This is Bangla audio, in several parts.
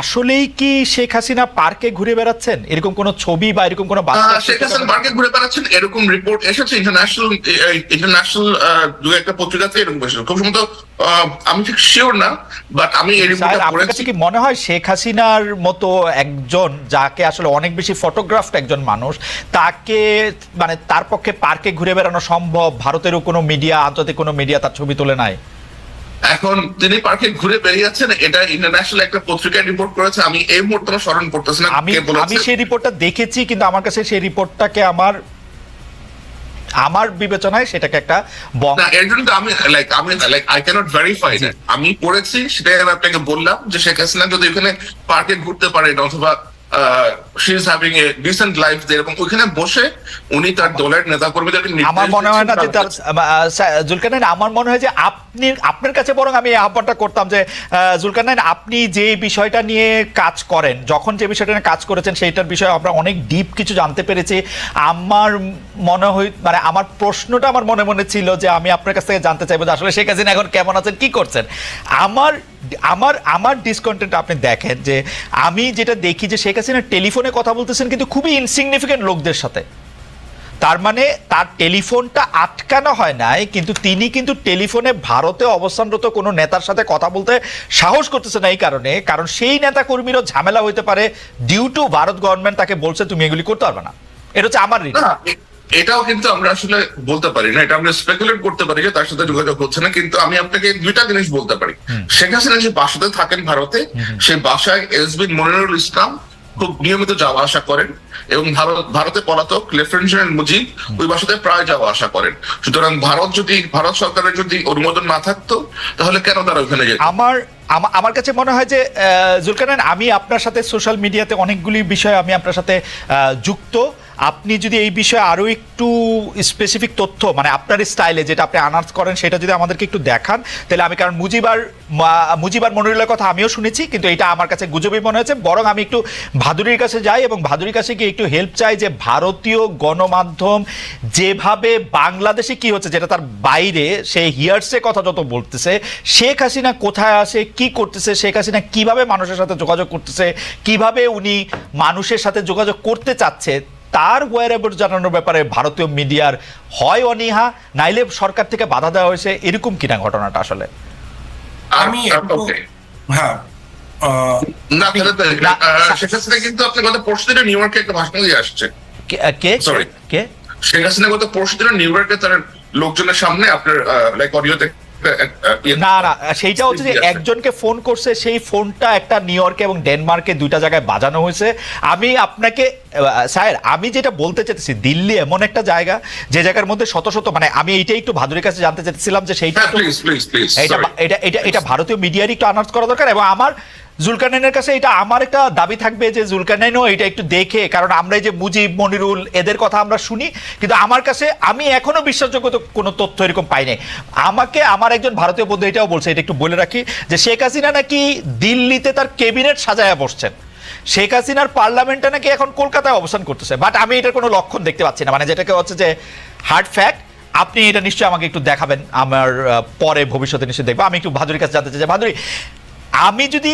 আসলেই কি শেখ হাসিনা পার্কে ঘুরে বেড়াচ্ছেন, এরকম কোন ছবি বা এরকম কোন শেখ হাসিনা পার্কে ঘুরে বেড়াচ্ছেন এরকম রিপোর্ট এসেছে ইন্টারন্যাশনাল ইন্টারন্যাশনাল দু একটা পত্রিকাতে এরকম এসেছে। খুব সম্ভবত আমি ঠিক শিওর না, বাট আমি এই রিপোর্টটা আপনার কাছে কি মনে হয় শেখ হাসিনার মতো একজন, যাকে আসলে অনেক বেশি ফটোগ্রাফড একজন মানুষ, তাকে মানে তার পক্ষে পার্কে ঘুরে বেড়ানো সম্ভব? ভারতেরও কোনো মিডিয়া, আন্তর্জাতিক কোনো মিডিয়া তার ছবি তুলে নাই। এখন তিনি পার্কে ঘুরে বেরিয়েছেন, এটা ইন্টারন্যাশনাল একটা পত্রিকায় রিপোর্ট করেছে। আমি এই মুহূর্তে স্মরণ করতেছি না আমি সেই রিপোর্টটা দেখেছি, কিন্তু আমার কাছে সেই রিপোর্টটাকে আমার বিবেচনায় সেটাকে একটা এর জন্য আমি আই ক্যানট ভেরিফাই দ্যাট। আমি পড়েছি, সেটাই আমি আপনাকে বললাম যে শেখ হাসিনা যদি ওখানে পার্কে ঘুরতে পারেন অথবা she is having a decent life there, এবং ওখানে বসে উনি তার দলের নেতাকর্মীদেরকে আমার মনে হয় না যে তার জুলকারনাইন, আমার মনে হয় যে আপনার কাছে বরং আমি এই আহ্বানটা করতাম যে জুলকারনাইন, আপনি যে বিষয়টা নিয়ে কাজ করেন, যখন যে বিষয়টা নিয়ে কাজ করেছেন সেইটার বিষয়ে আমরা অনেক ডিপ কিছু জানতে পেরেছি। আমার মনে হয় মানে আমার প্রশ্নটা আমার মনে ছিল যে আমি আপনার কাছ থেকে জানতে চাইবো যে আসলে শেখ হাসিনা এখন কেমন আছেন, কি করছেন। আমার ডিসকন্টেন্ট আপনি দেখেন যে আমি যেটা দেখি যে শেখ হাসিনা টেলিফোনে কথা বলতেছেন কিন্তু খুবই ইনসিগনিফিকেন্ট লোকদের সাথে। তার মানে তার টেলিফোনটা আটকানো হয় নাই, কিন্তু তিনি কিন্তু টেলিফোনে ভারতে অবস্থানরত কোনো নেতার সাথে কথা বলতে সাহস করতেছে না, এই কারণ সেই নেতা কর্মীরও ঝামেলা হইতে পারে ডিউ টু ভারত গভর্নমেন্ট তাকে বলছে তুমি এগুলি করতে পারবে না। এটা হচ্ছে আমার রিড। এটাও কিন্তু আমরা আসলে বলতে পারি না, এটা আমরা স্পেকুলেট করতে পারি যে তার সাথে যোগাযোগ হচ্ছে না। কিন্তু আমি আপনাকে দুইটা জিনিস বলতে পারি। শেখ হাসিনা যে বাসাতে থাকেন ভারতে, সেই বাসায় এসবি মনিরুল ইসলাম খুব নিয়মিত যাওয়া আসা করেন, এবং ভারতে পলাতক লেফটেন্যান্ট জেনারেল মুজিব ওই বাসাতে প্রায় যাওয়া আসা করেন। সুতরাং ভারত সরকারের যদি অনুমোদন না থাকতো তাহলে কেন তারা ওখানে যেত? আমার কাছে মনে হয় যে জুলকারনাইন, আমি আপনার সাথে সোশ্যাল মিডিয়াতে অনেকগুলি বিষয় আমি আপনার সাথে যুক্ত। আপনি যদি এই বিষয়ে আরো একটু স্পেসিফিক তথ্য মানে আপনার স্টাইলে যেটা আপনি আনার্স করেন সেটা যদি আমাদেরকে একটু দেখান, তাহলে আমি, কারণ মুজিবার মনিরুলের কথা আমিও শুনেছি, কিন্তু এটা আমার কাছে গুজবই মনে হয়েছে। বরং আমি একটু ভাদুরীর কাছে যাই এবং ভাদুরীর কাছে গিয়ে একটু হেল্প চাই যে ভারতীয় গণমাধ্যম যেভাবে বাংলাদেশে কি হচ্ছে যেটা তার বাইরে, সে হিয়ার্সে কথা যত বলতেছে, শেখ হাসিনা কোথায় আসে, কি করতেছে, শেখ হাসিনা কিভাবে মানুষের সাথে যোগাযোগ করতেছে, কিভাবে উনি মানুষের সাথে যোগাযোগ করতে চাচ্ছে, তার ওয়ারএভার জানানোর ব্যাপারে ভারতীয় মিডিয়ার হয় অনীহা, নাইলে সরকার থেকে বাধা দেওয়া হয়েছে, এরকম কিনা ঘটনাটা আসলে? আমি হ্যাঁ না, শেখ হাসিনা কিন্তু আপনি গত পরশু দিনে নিউ ইয়র্কে একটা ভাষণ দিয়ে আসছে। কে শেখ হাসিনা গত পরশু দিনে নিউ ইয়র্কে তার লোকজনের সামনে আপনার অডিওতে না, সেইটা হচ্ছে যে একজনকে ফোন করছে, সেই ফোনটা একটা নিউ ইয়র্কে এবং ডেনমার্কে দুইটা জায়গায় বাজানো হয়েছে। আমি আপনাকে স্যার, আমি যেটা বলতে চাইতেছি, দিল্লি এমন একটা জায়গা যে জায়গার মধ্যে শত শত, মানে আমি এইটাই একটু ভাদুরীর কাছে জানতে চাইছিলাম যে সেইটা এটা ভারতীয় মিডিয়ারই একটু আনাউন্স করা দরকার। এবং আমার জুলকারনাইনের কাছে এটা আমার একটা দাবি থাকবে যে জুলকারনাইনও এটা একটু দেখে, কারণ আমরা এই যে মুজিব মনিরুল এদের কথা আমরা শুনি, কিন্তু আমার কাছে আমি এখনো বিশ্বাসযোগ্য কোনো তথ্য এরকম পাই নাই। আমাকে আমার একজন ভারতীয় বন্ধু এটাও বলছে, এটা একটু বলে রাখি, যে শেখ হাসিনা নাকি দিল্লিতে তার ক্যাবিনেট সাজায়া বসছেন, শেখ হাসিনার পার্লামেন্টটা নাকি এখন কলকাতায় অবস্থান করতেছে, বাট আমি এটার কোনো লক্ষণ দেখতে পাচ্ছি না, মানে যেটাকে হচ্ছে যে হার্ড ফ্যাক্ট। আপনি এটা নিশ্চয়ই আমাকে একটু দেখাবেন, আমার পরে ভবিষ্যতে নিশ্চয়ই দেখবো। আমি একটু ভাদুরীর কাছে জানতে চাই যে ভাদুরী, আমি যদি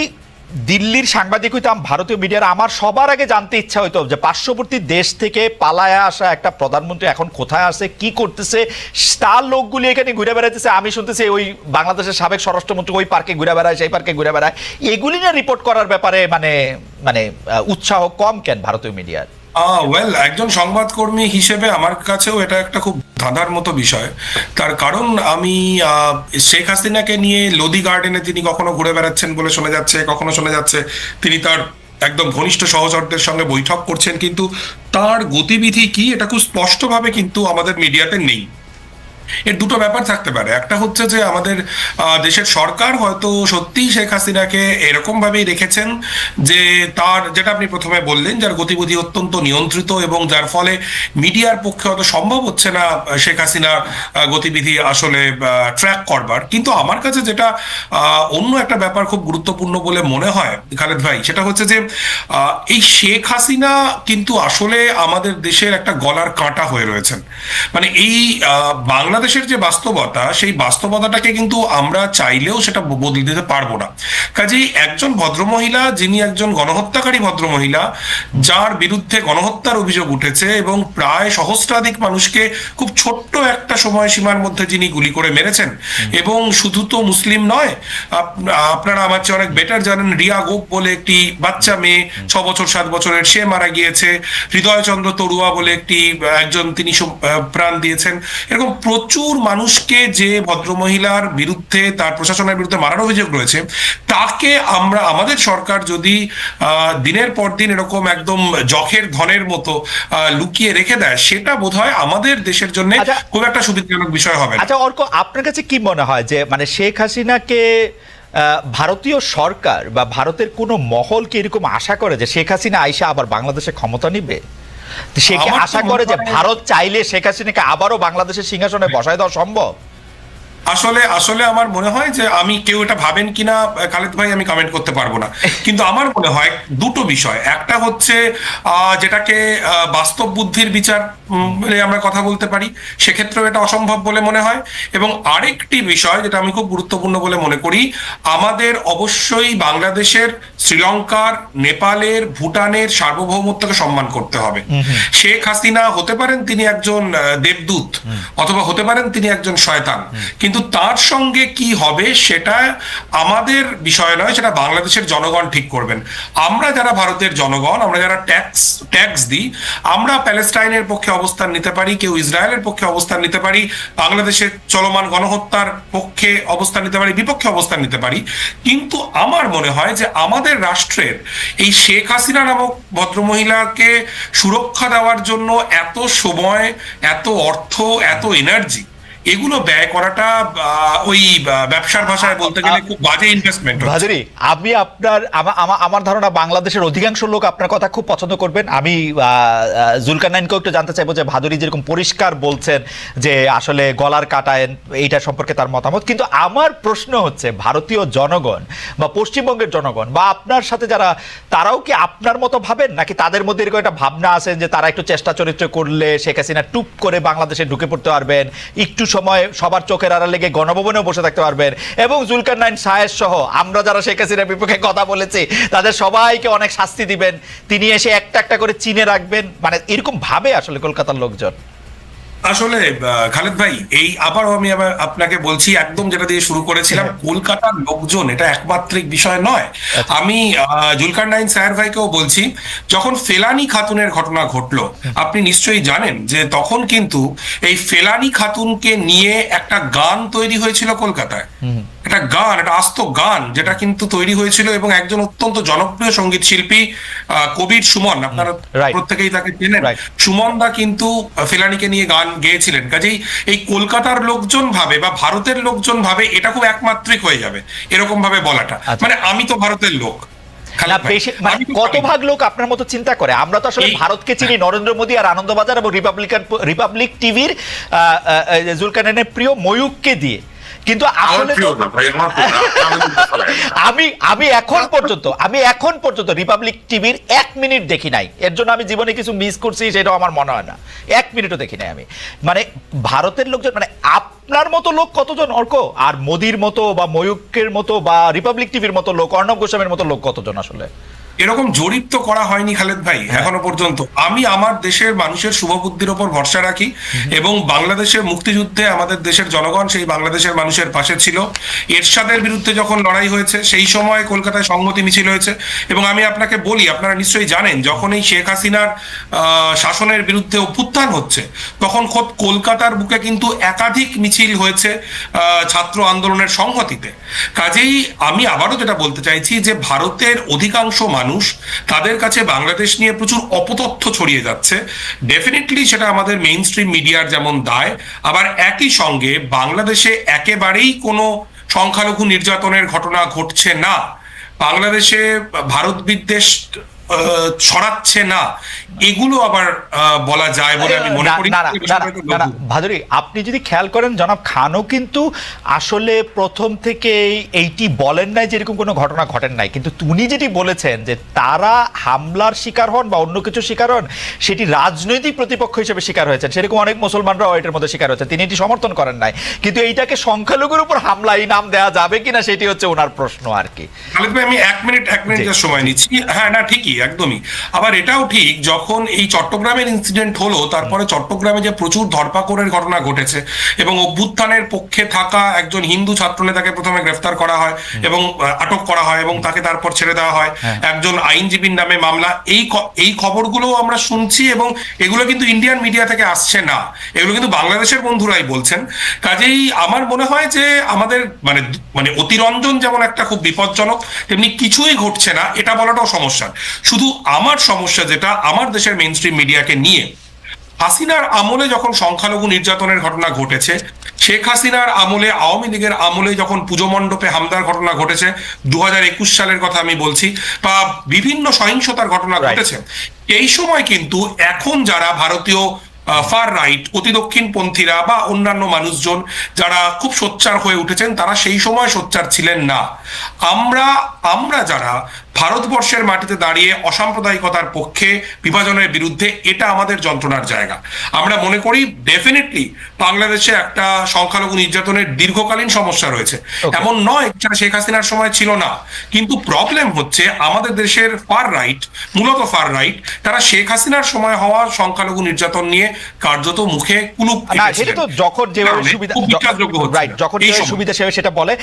দিল্লির সাংবাদিক হইতাম, ভারতীয় মিডিয়ার, আমার সবার আগে জানতে ইচ্ছা হইতো যে পার্শ্ববর্তী দেশ থেকে পালায়া আসা একটা প্রধানমন্ত্রী এখন কোথায় আছে, কি করতেছে, তার লোকগুলি এখানে ঘুরে বেড়াইতেছে। আমি শুনতেছি ওই বাংলাদেশের সাবেক স্বরাষ্ট্রমন্ত্রী ওই পার্কে ঘুরে বেড়ায়, সেই পার্কে ঘুরে বেড়ায়, এগুলি নিয়ে রিপোর্ট করার ব্যাপারে মানে উৎসাহ কম কেন ভারতীয় মিডিয়ার? ওয়েল, একজন সংবাদকর্মী হিসেবে আমার কাছেও এটা একটা খুব ধাঁধার মতো বিষয়। তার কারণ আমি শেখ হাসিনাকে নিয়ে লোদি গার্ডেনে তিনি কখনো ঘুরে বেড়াচ্ছেন বলে শোনা যাচ্ছে, কখনো শোনা যাচ্ছে তিনি তার একদম ঘনিষ্ঠ সহচরদের সঙ্গে বৈঠক করছেন, কিন্তু তার গতিবিধি কি এটা খুব স্পষ্টভাবে কিন্তু আমাদের মিডিয়াতে নেই। এর দুটো ব্যাপার থাকতে পারে। একটা হচ্ছে যে আমাদের দেশের সরকার হয়তো সত্যিই শেখ হাসিনাকে এরকম ভাবেই রেখেছেন যে তার, যেটা আপনি প্রথমে বললেন, যার গতিবিধি অত্যন্ত নিয়ন্ত্রিত এবং যার ফলে মিডিয়ার পক্ষে হয়তো সম্ভব হচ্ছে না শেখ হাসিনার গতিবিধি আসলে ট্র্যাক করবার। কিন্তু আমার কাছে যেটা অন্য একটা ব্যাপার খুব গুরুত্বপূর্ণ বলে মনে হয় খালেদ ভাই, সেটা হচ্ছে যে এই শেখ হাসিনা কিন্তু আসলে আমাদের দেশের একটা গলার কাঁটা হয়ে রয়েছেন। মানে এই বাংলা বাংলাদেশের যে বাস্তবতা, সেই বাস্তবতাটাকে কিন্তু আমরা চাইলেও সেটা বদলে দিতে পারবো না। কাজেই একজন ভদ্রমহিলা, যিনি একজন গণহত্যাকারী ভদ্রমহিলা, যার বিরুদ্ধে গণহত্যার অভিযোগ উঠেছে এবং প্রায় সহস্রাধিক মানুষকে খুব ছোট্ট একটা সময়সীমার মধ্যে যিনি গুলি করে মেরেছেন, এবং শুধু তো মুসলিম নয়, আপনারা আমার চেয়ে অনেক বেটার জানেন, রিয়া গোপ বলে একটি বাচ্চা মেয়ে 6 বছর 7 বছরের, সে মারা গিয়েছে। হৃদয়চন্দ্র তরুয়া বলে একজন, তিনি প্রাণ দিয়েছেন। এরকম প্রচুর মানুষকে যে ভদ্রমহিলার বিরুদ্ধে, তার প্রশাসনের বিরুদ্ধে মারার অভিযোগ রয়েছে, তাকে আমাদের সরকার যদি দিনের পর দিন এরকম একদম জখের ধনের মতো লুকিয়ে রেখে দেয়, সেটা বোধহয় আমাদের দেশের জন্য খুব একটা সুবিধাজনক বিষয় হবে না। আচ্ছা অর্ক, আপনার কাছে কি মনে হয় যে মানে শেখ হাসিনাকে ভারতীয় সরকার বা ভারতের কোনো মহল কি এরকম আশা করে যে শেখ হাসিনা আইসা আবার বাংলাদেশে ক্ষমতা নিবে? সে কি আশা করে যে ভারত চাইলে শেখ হাসিনাকে আবারও বাংলাদেশের সিংহাসনে বসায় দেওয়া সম্ভব? আসলে আমার মনে হয় যে, আমি কেউ এটা ভাবেন কিনা খালেদ ভাই আমি কমেন্ট করতে পারবো না, কিন্তু আমার মনে হয় দুটো বিষয়। একটা হচ্ছে যেটাকে বাস্তব বুদ্ধির বিচার বলে আমরা কথা বলতে পারি, সেক্ষেত্রেও এটা অসম্ভব বলে মনে হয়। এবং আরেকটি বিষয় যেটা আমি খুব গুরুত্বপূর্ণ বলে মনে করি, আমাদের অবশ্যই বাংলাদেশের, শ্রীলঙ্কার, নেপালের, ভুটানের সার্বভৌমত্বকে সম্মান করতে হবে। শেখ হাসিনা হতে পারেন তিনি একজন দেবদূত, অথবা হতে পারেন তিনি একজন শয়তান, কিন্তু তার সঙ্গে কি হবে সেটা আমাদের বিষয় নয়, সেটা বাংলাদেশের জনগণ ঠিক করবেন। আমরা যারা ভারতের জনগণ, আমরা যারা ট্যাক্স দিই, আমরা প্যালেস্টাইনের পক্ষে অবস্থান নিতে পারি, কেউ ইসরায়েলের পক্ষে অবস্থান নিতে পারি, বাংলাদেশের চলমান গণহত্যার পক্ষে অবস্থান নিতে পারি, বিপক্ষে অবস্থান নিতে পারি, কিন্তু আমার মনে হয় যে আমাদের রাষ্ট্রের এই শেখ হাসিনা নামক ভদ্রমহিলাকে সুরক্ষা দেওয়ার জন্য এত সময়, এত অর্থ, এত এনার্জি, এগুলো ব্যয় করাটা ওই ব্যবসার ভাষায় বলতে গেলে খুব বাজে ইনভেস্টমেন্ট। ভাজরি, আমি আমার ধারণা বাংলাদেশের অধিকাংশ লোক আপনার কথা খুব পছন্দ করবেন। আমি জুলকারনাইনকেও একটু জানতে চাইবো যে ভাদুরী যেরকম পরিষ্কার বলছেন যে আসলে গলার কাটায় এইটা সম্পর্কে তার মতামত, কিন্তু আমার প্রশ্ন হচ্ছে ভারতীয় জনগণ বা পশ্চিমবঙ্গের জনগণ বা আপনার সাথে যারা, তারাও কি আপনার মতো ভাবেন, নাকি তাদের মধ্যে এরকম একটা ভাবনা আছে যে তারা একটু চেষ্টা চরিত্র করলে শেখ হাসিনা টুপ করে বাংলাদেশে ঢুকে পড়তে পারবেন, একটু সময় সবার চোখের আড়ালে লেগে গণভবনেও বসে থাকতে পারবেন, এবং জুলকারনাইন সাহেব সহ আমরা যারা শেখ হাসিনার বিপক্ষে কথা বলেছি তাদের সবাইকে অনেক শাস্তি দিবেন, তিনি এসে একটা একটা করে চিনে রাখবেন, মানে এরকম ভাবে আসলে কলকাতার লোকজন? আসলে খালেদ ভাই, আবারও আমি আপনাকে বলছি, একদম যেটা দিয়ে শুরু করেছিলাম, কলকাতার লোকজন এটা একমাত্রিক বিষয় নয়। আমি জুলকারনাইন স্যার ভাইকেও বলছি, যখন ফেলানি খাতুনের ঘটনা ঘটলো, আপনি নিশ্চয়ই জানেন যে তখন কিন্তু এই ফেলানি খাতুনকে নিয়ে একটা গান তৈরি হয়েছিল কলকাতায়, একটা গান, একটা আস্ত গান, যেটা কিন্তু তৈরি হয়েছিল, এবং একজন অত্যন্ত জনপ্রিয় সঙ্গীত শিল্পী কবির সুমন, আপনারা প্রত্যেকেই তাকে চেনেন, সুমন দা কিন্তু ফেলানিকে নিয়ে গান গেয়েছিলেন। কাজেই এই কলকাতার লোকজন ভাবে বা ভারতের লোকজন ভাবে এটা খুব একমাত্রিক হয়ে যাবে, এরকম ভাবে বলাটা, মানে আমি তো ভারতের লোক। কত ভাগ লোক আপনার মতো চিন্তা করে? আমরা তো আসলে ভারতকে চিনি নরেন্দ্র মোদী আর আনন্দবাজার এবং রিপাবলিক টিভির জুলকারনাইনের প্রিয় ময়ূককে দিয়ে, কিন্তু আসলে আমি এখন পর্যন্ত রিপাবলিক টিভির 1 মিনিট দেখি নাই। এর জন্য আমি জীবনে কিছু মিস করছি সেটাও আমার মনে হয় না, 1 মিনিটও দেখি নাই আমি। মানে ভারতের লোকজন, মানে আপনার মতো লোক কতজন অর্ক, আর মোদির মতো বা ময়ূকের মতো বা রিপাবলিক টিভির মতো লোক, অর্ণব গোস্বামীর মতো লোক কতজন আসলে? এরকম জরিপ তো করা হয়নি খালেদ ভাই এখনো পর্যন্ত। আমি আমার দেশের মানুষের শুভবুদ্ধির ওপর ভরসা রাখি, এবং বাংলাদেশের মুক্তিযুদ্ধে আমাদের দেশের জনগণ সেই বাংলাদেশের মানুষের পাশে ছিল। এরশাদের বিরুদ্ধে যখন লড়াই হয়েছে সেই সময় কলকাতায় সংহতি মিছিল হয়েছে, এবং আমি আপনাকে বলি, আপনারা নিশ্চয়ই জানেন, যখন এই শেখ হাসিনার শাসনের বিরুদ্ধে অভ্যুত্থান হচ্ছে, তখন খোদ কলকাতার বুকে কিন্তু একাধিক মিছিল হয়েছে ছাত্র আন্দোলনের সংহতিতে। কাজেই আমি আবারও যেটা বলতে চাইছি যে ভারতের অধিকাংশ মানুষ, তাদের কাছে বাংলাদেশ নিয়ে প্রচুর অপতথ্য ছড়িয়ে যাচ্ছে। ডেফিনেটলি সেটা আমাদের মেইন স্ট্রিম মিডিয়ার যেমন দায়, আবার একই সঙ্গে বাংলাদেশে একেবারেই কোনো সংখ্যালঘু নির্যাতনের ঘটনা ঘটছে না, বাংলাদেশে ভারত বিদ্বেষ ছড়াচ্ছে না, এগুলো আবার বলা যায় বলে আমি মনে করি। ভাদুরী, আপনি যদি খেয়াল করেন জনাব খানও কিন্তু আসলে প্রথম থেকে এইটি বলেন নাই যে এরকম কোনো ঘটনা ঘটেন নাই, কিন্তু উনি যেটি বলেছেন যে তারা হামলার শিকার হন বা অন্য কিছু শিকার হন সেটি রাজনৈতিক প্রতিপক্ষ হিসেবে শিকার হয়েছেন, সেরকম অনেক মুসলমানরাও এটার মধ্যে শিকার হয়েছেন, তিনি এটি সমর্থন করেন নাই। কিন্তু এইটাকে সংখ্যালঘুর উপর হামলা এই নাম দেওয়া যাবে কিনা সেটি হচ্ছে ওনার প্রশ্ন আর কি। খালিদ ভাই, আমি এক মিনিট সময় নিচ্ছি। হ্যাঁ, না ঠিকই, একদমই। আবার এটাও ঠিক, যখন এই চট্টগ্রামের ইনসিডেন্ট হলো তারপরে চট্টগ্রামে যে প্রচুর ধরপাকড়ের ঘটনা ঘটেছে এবং অভ্যুত্থানের পক্ষে থাকা একজন হিন্দু ছাত্রনেতাকে প্রথমে গ্রেফতার করা হয় এবং আটক করা হয় এবং তাকে তারপর ছেড়ে দেওয়া হয়, একজন আইনজীবীর নামে মামলা, এই খবরগুলো আমরা শুনছি এবং এগুলো কিন্তু ইন্ডিয়ান মিডিয়া থেকে আসছে না, এগুলো কিন্তু বাংলাদেশের বন্ধুরাই বলছেন। কাজেই আমার মনে হয় যে আমাদের মানে অতিরঞ্জন যেমন একটা খুব বিপজ্জনক, তেমনি কিছুই ঘটছে না এটা বলাটাও সমস্যা। শুধু আমার সমস্যা যেটা আমার দেশের মেইন স্ট্রিম মিডিয়াকে নিয়ে, হাসিনার আমলে যখন সংখ্যালঘু নির্যাতনের ঘটনা ঘটেছে, শেখ হাসিনার আমলে, আওয়ামী লীগের আমলে যখন পুজো মণ্ডপে হামলার ঘটনা ঘটেছে 2021 সালের কথা আমি বলছি, বা বিভিন্ন সহিংসতার ঘটনা ঘটেছে, এই সময় কিন্তু এখন যারা ভারতীয় ফার রাইট, অতি দক্ষিণপন্থীরা বা অন্যান্য মানুষজন যারা খুব সোচ্চার হয়ে উঠেছেন, তারা সেই সময় সোচ্চার ছিলেন না। আমরা যারা ভারতবর্ষের মাটিতে দাঁড়িয়ে অসাম্প্রদায়িকতার পক্ষে, বিভাজনের বিরুদ্ধে, এটা আমাদের যন্ত্রণার জায়গা। আমরা মনে করি ডেফিনেটলি বাংলাদেশে একটা সংখ্যালঘু নির্যাতনের দীর্ঘকালীন সমস্যা রয়েছে, এমন নয় যেটা শেখ হাসিনার সময় ছিল না। কিন্তু প্রবলেম হচ্ছে আমাদের দেশের ফার রাইট, মূলত ফার রাইট, তারা শেখ হাসিনার সময় হওয়া সংখ্যালঘু নির্যাতন নিয়ে কার্যত মুখে কুলুপ, যখন যেভাবে সুবিধা সেভাবে সেটা বলে।